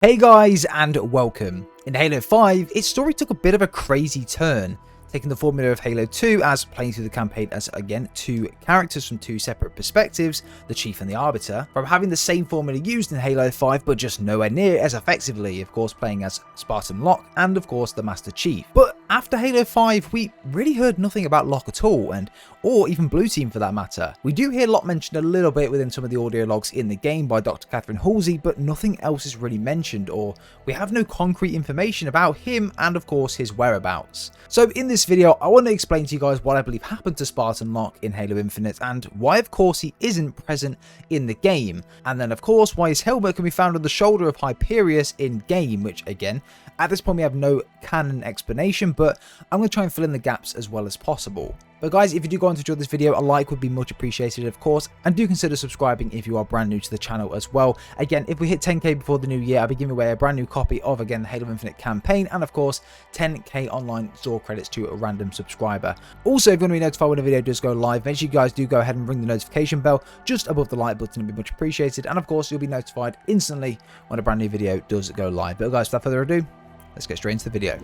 Hey guys, and welcome. In Halo 5, its story took a bit of a crazy turn, taking the formula of Halo 2 as playing through the campaign as, again, two characters from two separate perspectives, the Chief and the Arbiter, from having the same formula used in Halo 5 but just nowhere near as effectively, of course playing as Spartan Locke and of course the Master Chief. But after Halo 5, we really heard nothing about Locke at all, or even Blue Team for that matter. We do hear Locke mentioned a little bit within some of the audio logs in the game by Dr. Catherine Halsey, but nothing else is really mentioned, or we have no concrete information about him and of course his whereabouts. So in this video, I want to explain to you guys what I believe happened to Spartan Locke in Halo Infinite and why of course he isn't present in the game, and then of course why his helmet can be found on the shoulder of Hyperius in game, which again, at this point we have no canon explanation, but I'm going to try and fill in the gaps as well as possible. But guys, if you do go on to enjoy this video, a like would be much appreciated of course, and do consider subscribing if you are brand new to the channel as well. Again, if we hit 10k before the new year, I'll be giving away a brand new copy of, again, the Halo Infinite campaign, and of course 10k online store credits to a random subscriber. Also, if you want to be notified when a video does go live, make sure you guys do go ahead and ring the notification bell just above the like button, it'd be much appreciated, and of course you'll be notified instantly when a brand new video does go live. But guys, without further ado, let's get straight into the video.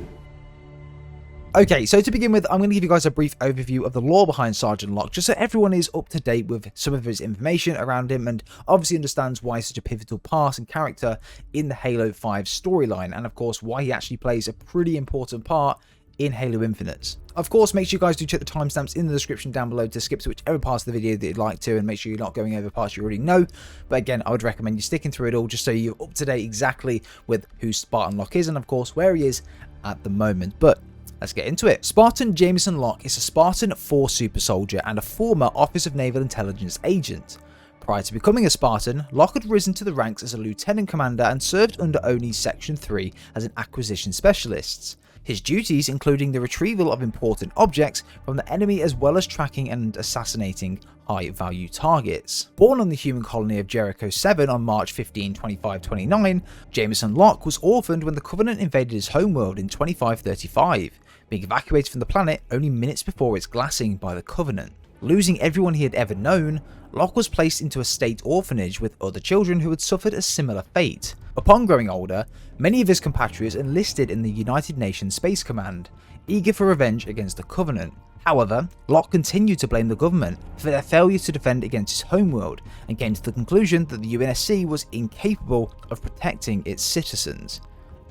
Okay, so to begin with, I'm going to give you guys a brief overview of the lore behind Sergeant Locke, just so everyone is up to date with some of his information around him and obviously understands why he's such a pivotal part and character in the Halo 5 storyline, and of course why he actually plays a pretty important part in Halo Infinite. Of course, make sure you guys do check the timestamps in the description down below to skip to whichever parts of the video that you'd like to, and make sure you're not going over parts you already know. But again, I would recommend you sticking through it all just so you're up to date exactly with who Spartan Locke is and of course where he is at the moment. But let's get into it. Spartan Jameson Locke is a Spartan 4 super soldier and a former Office of Naval Intelligence agent. Prior to becoming a Spartan, Locke had risen to the ranks as a lieutenant commander and served under ONI's Section 3 as an acquisition specialist. His duties including the retrieval of important objects from the enemy as well as tracking and assassinating high-value targets. Born on the human colony of Jericho 7 on March 15, 2529, Jameson Locke was orphaned when the Covenant invaded his homeworld in 2535, being evacuated from the planet only minutes before its glassing by the Covenant. Losing everyone he had ever known, Locke was placed into a state orphanage with other children who had suffered a similar fate. Upon growing older, many of his compatriots enlisted in the United Nations Space Command, eager for revenge against the Covenant. However, Locke continued to blame the government for their failure to defend against his homeworld and came to the conclusion that the UNSC was incapable of protecting its citizens.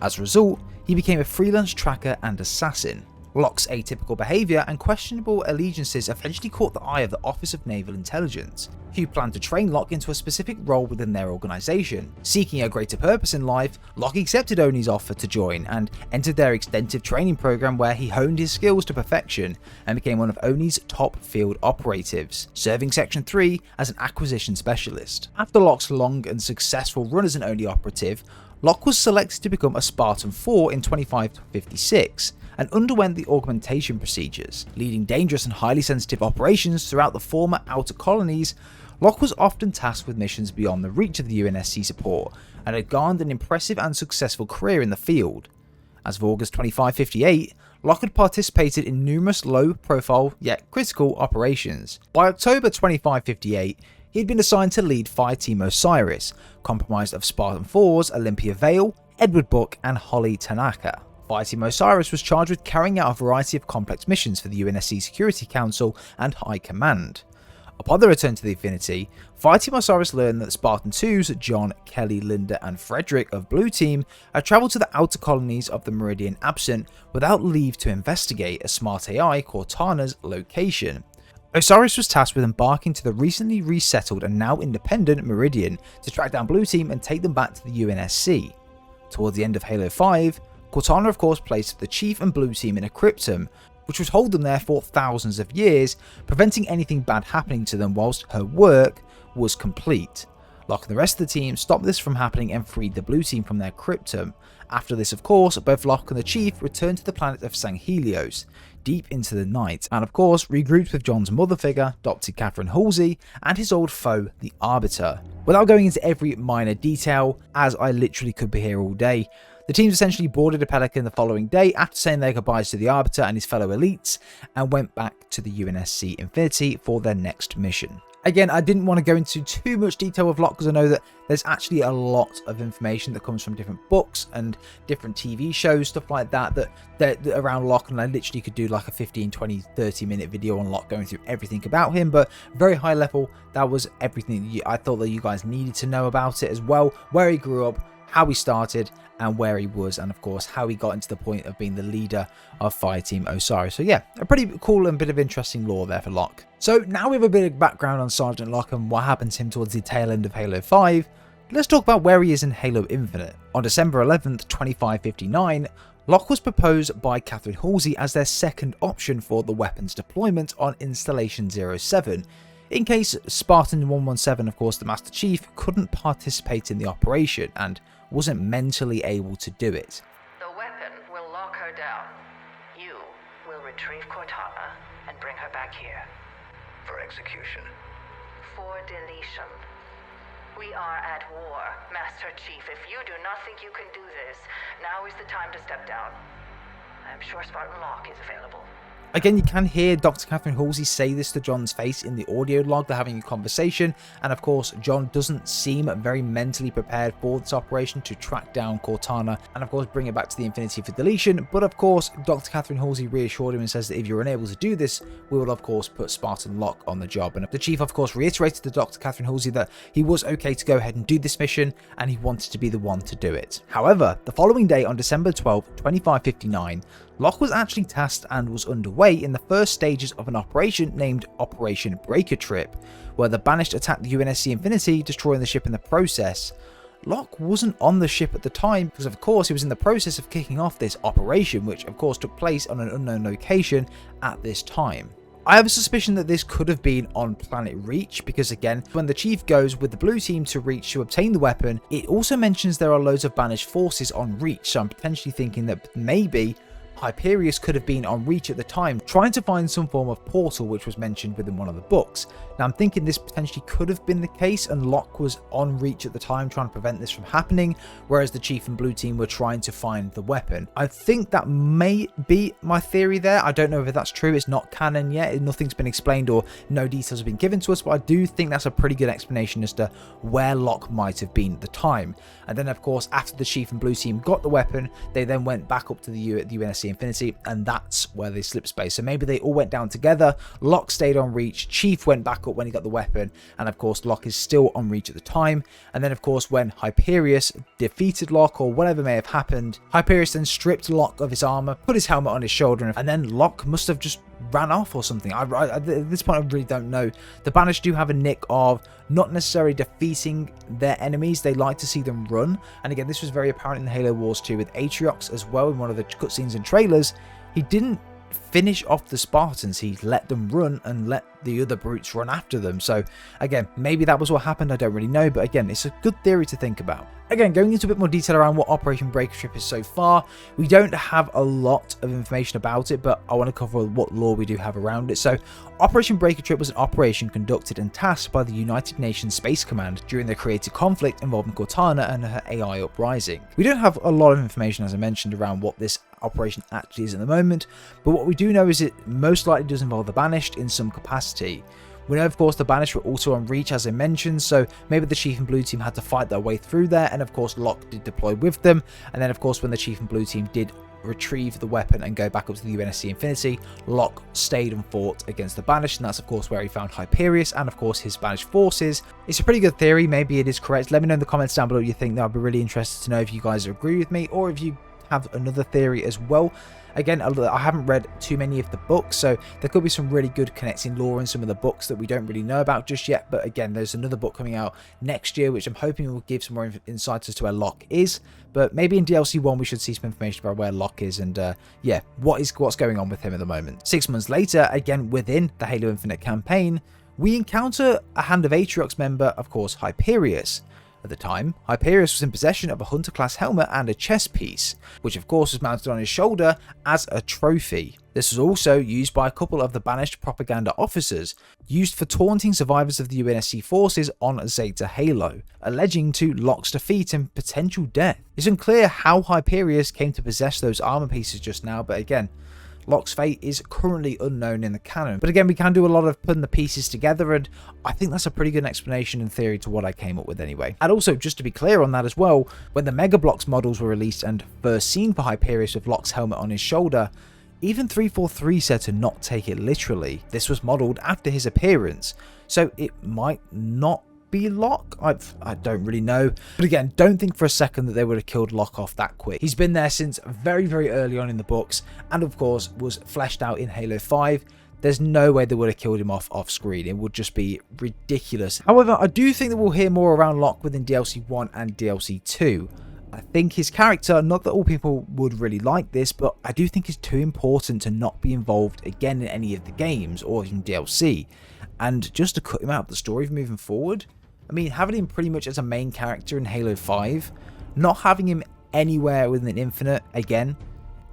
As a result, he became a freelance tracker and assassin. Locke's atypical behaviour and questionable allegiances eventually caught the eye of the Office of Naval Intelligence, who planned to train Locke into a specific role within their organisation. Seeking a greater purpose in life, Locke accepted ONI's offer to join and entered their extensive training program where he honed his skills to perfection and became one of ONI's top field operatives, serving Section 3 as an acquisition specialist. After Locke's long and successful run as an ONI operative, Locke was selected to become a Spartan 4 in 2556 and underwent the augmentation procedures. Leading dangerous and highly sensitive operations throughout the former outer colonies, Locke was often tasked with missions beyond the reach of the UNSC support and had garnered an impressive and successful career in the field. As of August 2558, Locke had participated in numerous low-profile yet critical operations. By October 2558, he had been assigned to lead Fireteam Osiris, comprised of Spartan 4s Olympia Vale, Edward Buck and Holly Tanaka. Fireteam Osiris was charged with carrying out a variety of complex missions for the UNSC Security Council and High Command. Upon their return to the Infinity, Fireteam Osiris learned that Spartan 2s John, Kelly, Linda and Frederick of Blue Team had travelled to the outer colonies of the Meridian Absent without leave to investigate a smart AI Cortana's location. Osiris was tasked with embarking to the recently resettled and now independent Meridian to track down Blue Team and take them back to the UNSC. Towards the end of Halo 5, Cortana of course placed the Chief and Blue Team in a cryptum, which would hold them there for thousands of years, preventing anything bad happening to them whilst her work was complete. Locke and the rest of the team stopped this from happening and freed the Blue Team from their cryptum. After this of course, both Locke and the Chief returned to the planet of Sanghelios, deep into the night, and of course regrouped with John's mother figure, Dr. Catherine Halsey, and his old foe, the Arbiter. Without going into every minor detail, as I literally could be here all day, the teams essentially boarded a Pelican the following day after saying their goodbyes to the Arbiter and his fellow elites, and went back to the UNSC Infinity for their next mission. Again, I didn't want to go into too much detail with Locke because I know that there's actually a lot of information that comes from different books and different TV shows, stuff like that, that around Locke, and I literally could do like a 15, 20, 30 minute video on Locke going through everything about him, but very high level, that was everything I thought that you guys needed to know about it as well, where he grew up, how he started, and where he was, and of course how he got into the point of being the leader of Fireteam Osiris. So yeah, a pretty cool and bit of interesting lore there for Locke. So now we have a bit of background on Sergeant Locke and what happened to him towards the tail end of Halo 5. Let's talk about where he is in Halo Infinite. On December 11th, 2559, Locke was proposed by Catherine Halsey as their second option for the weapons deployment on Installation 07, in case Spartan 117, of course the Master Chief, couldn't participate in the operation and wasn't mentally able to do it. The weapon will lock her down. You will retrieve Cortana and bring her back here. For execution. For deletion. We are at war, Master Chief. If you do not think you can do this, now is the time to step down. I'm sure Spartan Locke is available. Again, you can hear Dr. Catherine Halsey say this to John's face in the audio log. They're having a conversation, and of course, John doesn't seem very mentally prepared for this operation to track down Cortana and of course bring it back to the Infinity for deletion. But of course, Dr. Catherine Halsey reassured him and says that if you're unable to do this, we will of course put Spartan Locke on the job. And the Chief of course reiterated to Dr. Catherine Halsey that he was okay to go ahead and do this mission, and he wanted to be the one to do it. However, the following day on December 12, 2559, Locke was actually tasked and was underway in the first stages of an operation named Operation Breaker Trip, where the Banished attacked the UNSC Infinity, destroying the ship in the process. Locke wasn't on the ship at the time because of course he was in the process of kicking off this operation, which of course took place on an unknown location at this time. I have a suspicion that this could have been on Planet Reach because again, when the Chief goes with the blue team to Reach to obtain the weapon, it also mentions there are loads of Banished forces on Reach, so I'm potentially thinking that maybe Hyperius could have been on Reach at the time, trying to find some form of portal which was mentioned within one of the books. Now I'm thinking this potentially could have been the case and Locke was on Reach at the time trying to prevent this from happening, whereas the Chief and Blue Team were trying to find the weapon. I think that may be my theory there. I don't know if that's true, it's not canon yet, nothing's been explained or no details have been given to us, but I do think that's a pretty good explanation as to where Locke might have been at the time. And then of course after the Chief and Blue Team got the weapon, they then went back up to the UNSC Infinity, and that's where they slipped space. So maybe they all went down together, Locke stayed on Reach, Chief went back up when he got the weapon, and of course Locke is still on Reach at the time. And then of course when Hyperius defeated Locke or whatever may have happened, Hyperius then stripped Locke of his armor, put his helmet on his shoulder, and then Locke must have just ran off or something. At this point I really don't know. The Banished do have a nick of not necessarily defeating their enemies, they like to see them run, and again this was very apparent in Halo Wars 2 with Atriox as well. In one of the cutscenes and trailers, he didn't finish off the Spartans, he let them run and let the other brutes run after them. So again, maybe that was what happened, I don't really know, but again, it's a good theory to think about. Again, going into a bit more detail around what Operation Breaker Trip is so far, we don't have a lot of information about it, but I want to cover what lore we do have around it. So Operation Breaker Trip was an operation conducted and tasked by the United Nations Space Command during the creative conflict involving Cortana and her AI uprising. We don't have a lot of information, as I mentioned, around what this operation actually is at the moment, but what we do know is it most likely does involve the Banished in some capacity. We know of course the Banished were also on Reach, as I mentioned, so maybe the Chief and Blue Team had to fight their way through there, and of course Locke did deploy with them, and then of course when the Chief and Blue Team did retrieve the weapon and go back up to the UNSC Infinity, Locke stayed and fought against the Banished, and that's of course where he found Hyperius and of course his Banished forces. It's a pretty good theory, maybe it is correct. Let me know in the comments down below what you think. I'd be really interested to know if you guys agree with me or if you have another theory as well. Again, I haven't read too many of the books, so there could be some really good connecting lore in some of the books that we don't really know about just yet. But again, there's another book coming out next year, which I'm hoping will give some more insights as to where Locke is. But maybe in DLC 1, we should see some information about where Locke is and, yeah, what's going on with him at the moment. 6 months later, again, within the Halo Infinite campaign, we encounter a Hand of Atriox member, of course, Hyperius. At the time, Hyperius was in possession of a Hunter-class helmet and a chest piece, which of course was mounted on his shoulder as a trophy. This was also used by a couple of the Banished propaganda officers, used for taunting survivors of the UNSC forces on Zeta Halo, alleging to Locke's defeat and potential death. It's unclear how Hyperius came to possess those armor pieces just now, but again, Locke's fate is currently unknown in the canon. But again, we can do a lot of putting the pieces together, and I think that's a pretty good explanation in theory to what I came up with anyway. And also, just to be clear on that as well, when the Mega Bloks models were released and first seen for Hyperius with Locke's helmet on his shoulder, even 343 said to not take it literally. This was modelled after his appearance, so it might not be Locke. I don't really know, but again, don't think for a second that they would have killed Locke off that quick. He's been there since very, very early on in the books, and of course was fleshed out in Halo 5. There's no way they would have killed him off screen. It would just be ridiculous. However, I do think that we'll hear more around Locke within DLC 1 and DLC 2. I think his character, not that all people would really like this, but I do think it's too important to not be involved again in any of the games or even DLC, and just to cut him out of the story moving forward. I mean, having him pretty much as a main character in Halo 5, not having him anywhere within Infinite again,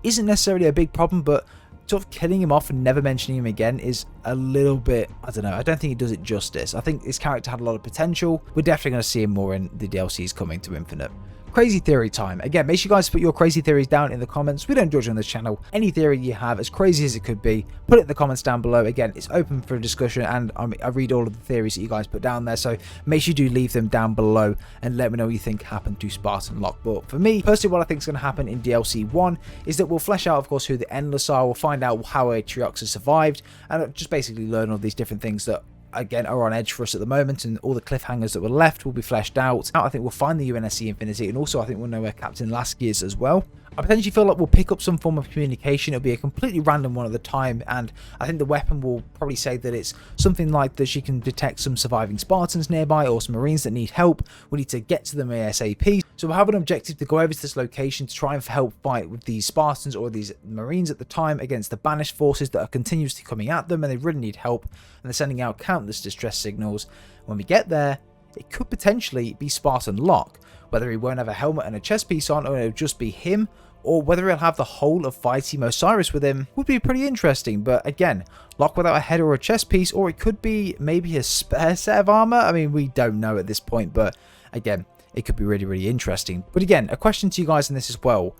isn't necessarily a big problem, but sort of killing him off and never mentioning him again is a little bit, I don't know, I don't think it does it justice. I think his character had a lot of potential. We're definitely going to see him more in the DLCs coming to Infinite. Crazy theory time. Again, make sure you guys put your crazy theories down in the comments. We don't judge on this channel. Any theory you have, as crazy as it could be, put it in the comments down below. Again, it's open for discussion, and I read all of the theories that you guys put down there, so make sure you do leave them down below and let me know what you think happened to Spartan Locke. But for me, personally, what I think is going to happen in DLC 1 is that we'll flesh out, of course, who the Endless are. We'll find out how Atriox has survived, and just basically learn all these different things that again are on edge for us at the moment, and all the cliffhangers that were left will be fleshed out. I think we'll find the UNSC Infinity, and also I think we'll know where Captain Lasky is as well. I potentially feel like we'll pick up some form of communication. It'll be a completely random one at the time, and I think the weapon will probably say that it's something like that she can detect some surviving Spartans nearby or some Marines that need help. We need to get to them ASAP. So we'll have an objective to go over to this location to try and help fight with these Spartans or these Marines at the time against the Banished forces that are continuously coming at them, and they really need help, and they're sending out countless distress signals. When we get there, it could potentially be Spartan Locke, whether he won't have a helmet and a chest piece on, or it'll just be him, or whether he'll have the whole of Fighting Osiris with him would be pretty interesting. But again, Locke without a head or a chest piece, or it could be maybe a spare set of armor. I mean, we don't know at this point, but again, it could be really, really interesting. But again, a question to you guys in this as well.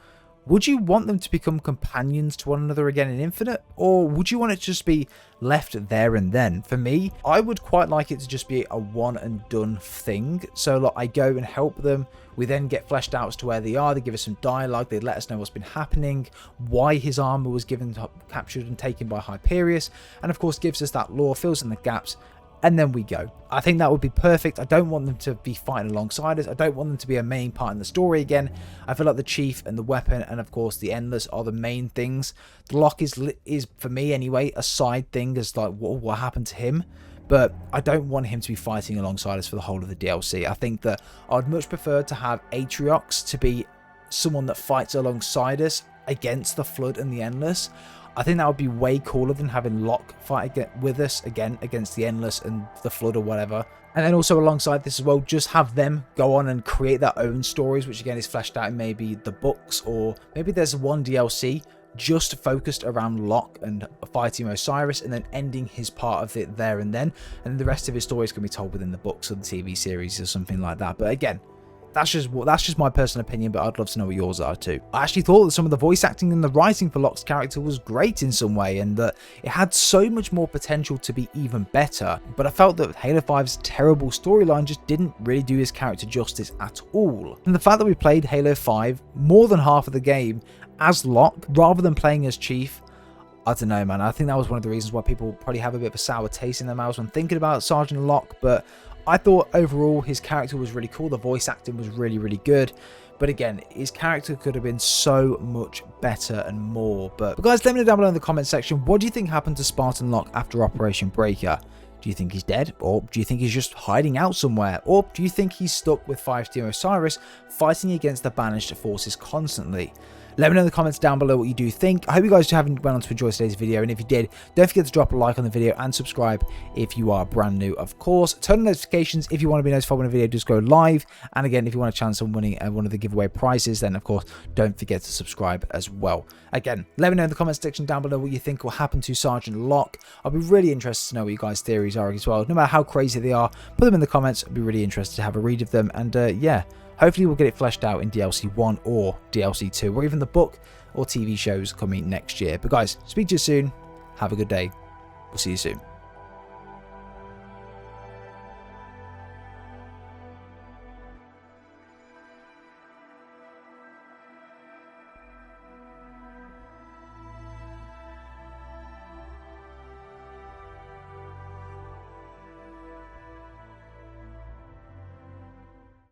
Would you want them to become companions to one another again in Infinite? Or would you want it to just be left there and then? For me, I would quite like it to just be a one and done thing. So like, I go and help them. We then get fleshed out as to where they are. They give us some dialogue. They let us know what's been happening, why his armor was captured and taken by Hyperius. And of course gives us that lore, fills in the gaps, and then we go. I think that would be perfect. I don't want them to be fighting alongside us. I don't want them to be a main part in the story again. I feel like the Chief and the weapon and of course the Endless are the main things. The Locke is for me anyway, a side thing as like what happened to him. But I don't want him to be fighting alongside us for the whole of the DLC. I think that I'd much prefer to have Atriox to be someone that fights alongside us against the Flood and the Endless. I think that would be way cooler than having Locke fight with us again against the Endless and the Flood or whatever. And then also alongside this as well, just have them go on and create their own stories, which again is fleshed out in maybe the books, or maybe there's one DLC just focused around Locke and fighting Osiris and then ending his part of it there and then. And the rest of his stories can be told within the books or the TV series or something like that. But again, that's just my personal opinion, but I'd love to know what yours are too. I actually thought that some of the voice acting and the writing for Locke's character was great in some way, and that it had so much more potential to be even better, but I felt that Halo 5's terrible storyline just didn't really do his character justice at all. And the fact that we played Halo 5 more than half of the game as Locke rather than playing as Chief, I don't know, man. I think that was one of the reasons why people probably have a bit of a sour taste in their mouths when thinking about Sergeant Locke. But I thought overall his character was really cool. The voice acting was really, really good. But again, his character could have been so much better and more. But guys, let me know down below in the comment section, what do you think happened to Spartan Locke after Operation Breaker? Do you think he's dead? Or do you think he's just hiding out somewhere? Or do you think he's stuck with 5T Osiris fighting against the Banished forces constantly? Let me know in the comments down below what you do think. I hope you guys went on to enjoy today's video, and if you did, don't forget to drop a like on the video and subscribe if you are brand new, of course. Turn on notifications if you want to be notified when a video does go live, and again, if you want a chance on winning one of the giveaway prizes, then of course don't forget to subscribe as well. Again, let me know in the comment section down below what you think will happen to Sergeant Locke. I'll be really interested to know what you guys' theories are as well. No matter how crazy they are, put them in the comments. I'd be really interested to have a read of them, and yeah, Hopefully we'll get it fleshed out in DLC 1 or DLC 2, or even the book or TV shows coming next year. But guys, speak to you soon. Have a good day. We'll see you soon.